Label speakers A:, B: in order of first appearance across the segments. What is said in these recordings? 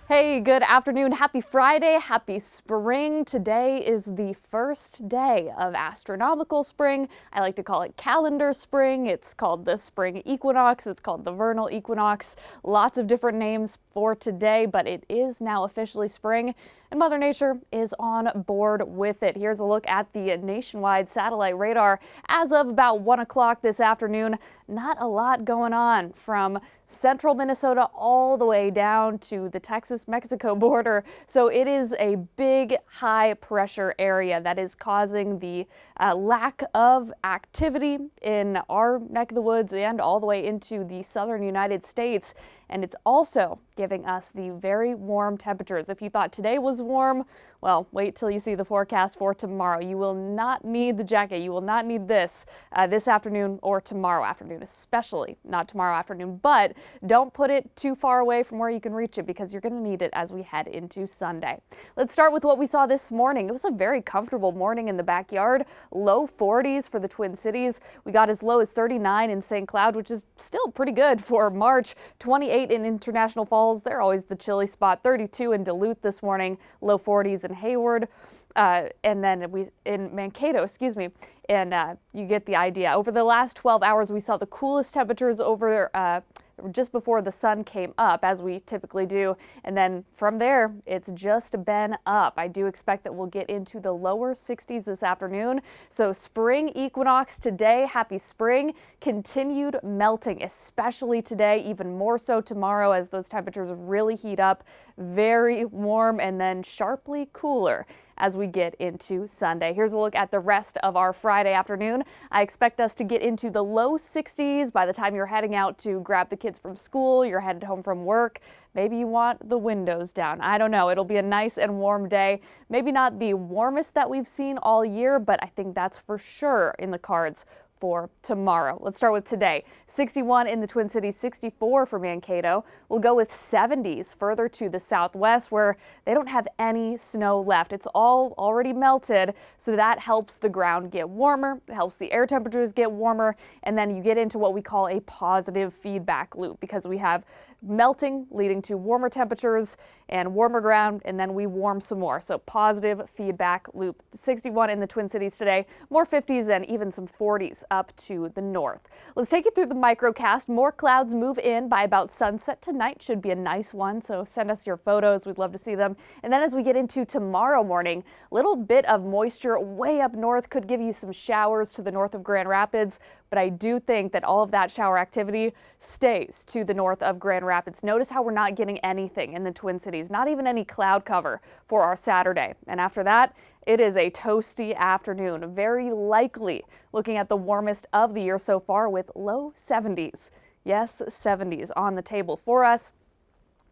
A: Hey, good afternoon. Happy Friday. Happy spring. Today is the first day of astronomical spring. I like to call it calendar spring. It's called the spring equinox. It's called the vernal equinox. Lots of different names for today, but it is now officially spring and Mother Nature is on board with it. Here's a look at the nationwide satellite radar as of about 1 o'clock this afternoon. Not a lot going on from central Minnesota all the way down to the Texas-Mexico border. So it is a big high pressure area that is causing the lack of activity in our neck of the woods and all the way into the southern United States. And it's also giving us the very warm temperatures. If you thought today was warm, well, wait till you see the forecast for tomorrow. You will not need the jacket. You will not need this this afternoon or tomorrow afternoon, especially not tomorrow afternoon. But don't put it too far away from where you can reach it because you're going to need it as we head into Sunday. Let's start with what we saw this morning. It was a very comfortable morning in the backyard. Low 40s for the Twin Cities. We got as low as 39 in St. Cloud, which is still pretty good for March. 28 in International Falls. They're always the chilly spot. 32 in Duluth this morning. Low 40s in Hayward. And then in Mankato, and you get the idea. Over the last 12 hours, we saw the coolest temperatures over just before the sun came up, as we typically do. And then from there, it's just been up. I do expect that we'll get into the lower 60s this afternoon. So spring equinox today, happy spring. Continued melting, especially today, even more so tomorrow as those temperatures really heat up. Very warm and then sharply cooler as we get into Sunday. Here's a look at the rest of our Friday afternoon. I expect us to get into the low 60s by the time you're heading out to grab the kids from school, you're headed home from work. Maybe you want the windows down. I don't know. It'll be a nice and warm day. Maybe not the warmest that we've seen all year, but I think that's for sure in the cards for tomorrow. Let's start with today. 61 in the Twin Cities, 64 for Mankato. We'll go with 70s further to the southwest where they don't have any snow left. It's all already melted, so that helps the ground get warmer. It helps the air temperatures get warmer, and then you get into what we call a positive feedback loop because we have melting leading to warmer temperatures and warmer ground, and then we warm some more. So positive feedback loop. 61 in the Twin Cities today, more 50s and even some 40s up to the north. Let's take you through the microcast. More clouds move in by about sunset tonight. Should be a nice one, so send us your photos. We'd love to see them. And then as we get into tomorrow morning, a little bit of moisture way up north could give you some showers to the north of Grand Rapids, but I do think that all of that shower activity stays to the north of Grand Rapids. Notice how we're not getting anything in the Twin Cities, not even any cloud cover for our Saturday. And after that, it is a toasty afternoon, very likely looking at the warmest of the year so far with low 70s. Yes, 70s on the table for us.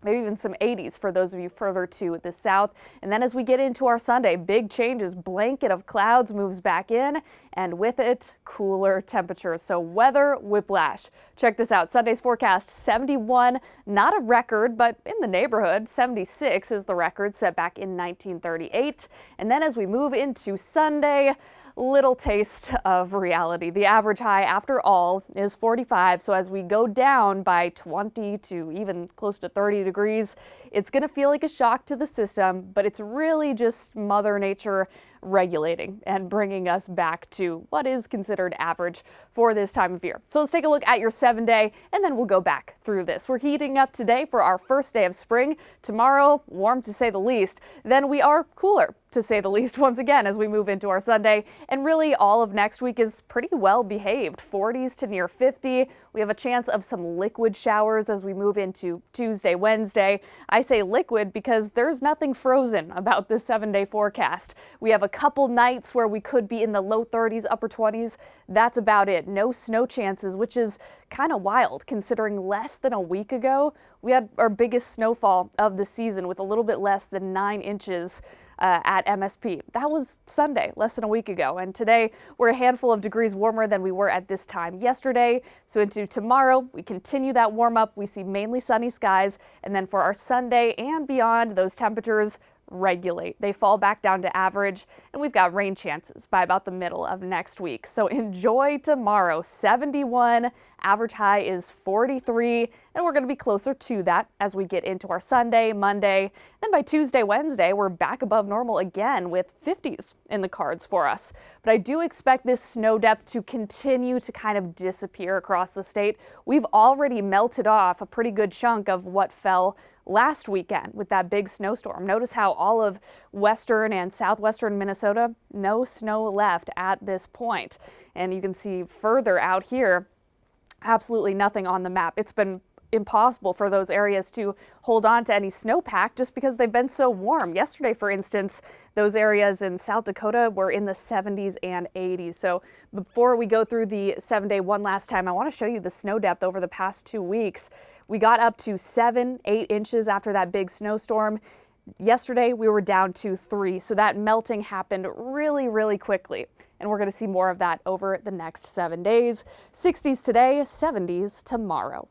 A: Maybe even some 80s for those of you further to the south. And then as we get into our Sunday, big changes. Blanket of clouds moves back in, and with it, cooler temperatures. So weather whiplash. Check this out. Sunday's forecast, 71, not a record, but in the neighborhood. 76 is the record set back in 1938. And then as we move into Sunday, little taste of reality. The average high, after all, is 45. So as we go down by 20 to even close to 30 degrees, it's going to feel like a shock to the system, but it's really just Mother Nature regulating and bringing us back to what is considered average for this time of year. So let's take a look at your 7-day and then we'll go back through this. We're heating up today for our first day of spring. Tomorrow, warm to say the least. Then we are cooler to say the least once again as we move into our Sunday. And really all of next week is pretty well behaved. 40s to near 50. We have a chance of some liquid showers as we move into Tuesday, Wednesday. I say liquid because there's nothing frozen about this 7-day forecast. We have a couple nights where we could be in the low 30s, upper 20s. That's about it. No snow chances, which is kind of wild considering less than a week ago we had our biggest snowfall of the season with a little bit less than 9 inches at MSP. That was Sunday, less than a week ago. And today we're a handful of degrees warmer than we were at this time yesterday. So into tomorrow, we continue that warm up. We see mainly sunny skies. And then for our Sunday and beyond, those temperatures regulate. They fall back down to average, and we've got rain chances by about the middle of next week. So enjoy tomorrow. 71 Average high is 43, and we're going to be closer to that as we get into our Sunday, Monday. Then by Tuesday, Wednesday, we're back above normal again with 50s in the cards for us. But I do expect this snow depth to continue to kind of disappear across the state. We've already melted off a pretty good chunk of what fell last weekend with that big snowstorm. Notice how all of western and southwestern Minnesota, no snow left at this point. And you can see further out here, absolutely nothing on the map. It's been impossible for those areas to hold on to any snowpack just because they've been so warm. Yesterday, for instance, those areas in South Dakota were in the 70s and 80s. So before we go through the 7-day one last time, I want to show you the snow depth over the past 2 weeks. We got up to 7, 8 inches after that big snowstorm. Yesterday, we were down to 3, so that melting happened really, really quickly. And we're going to see more of that over the next 7 days. 60s today, 70s tomorrow.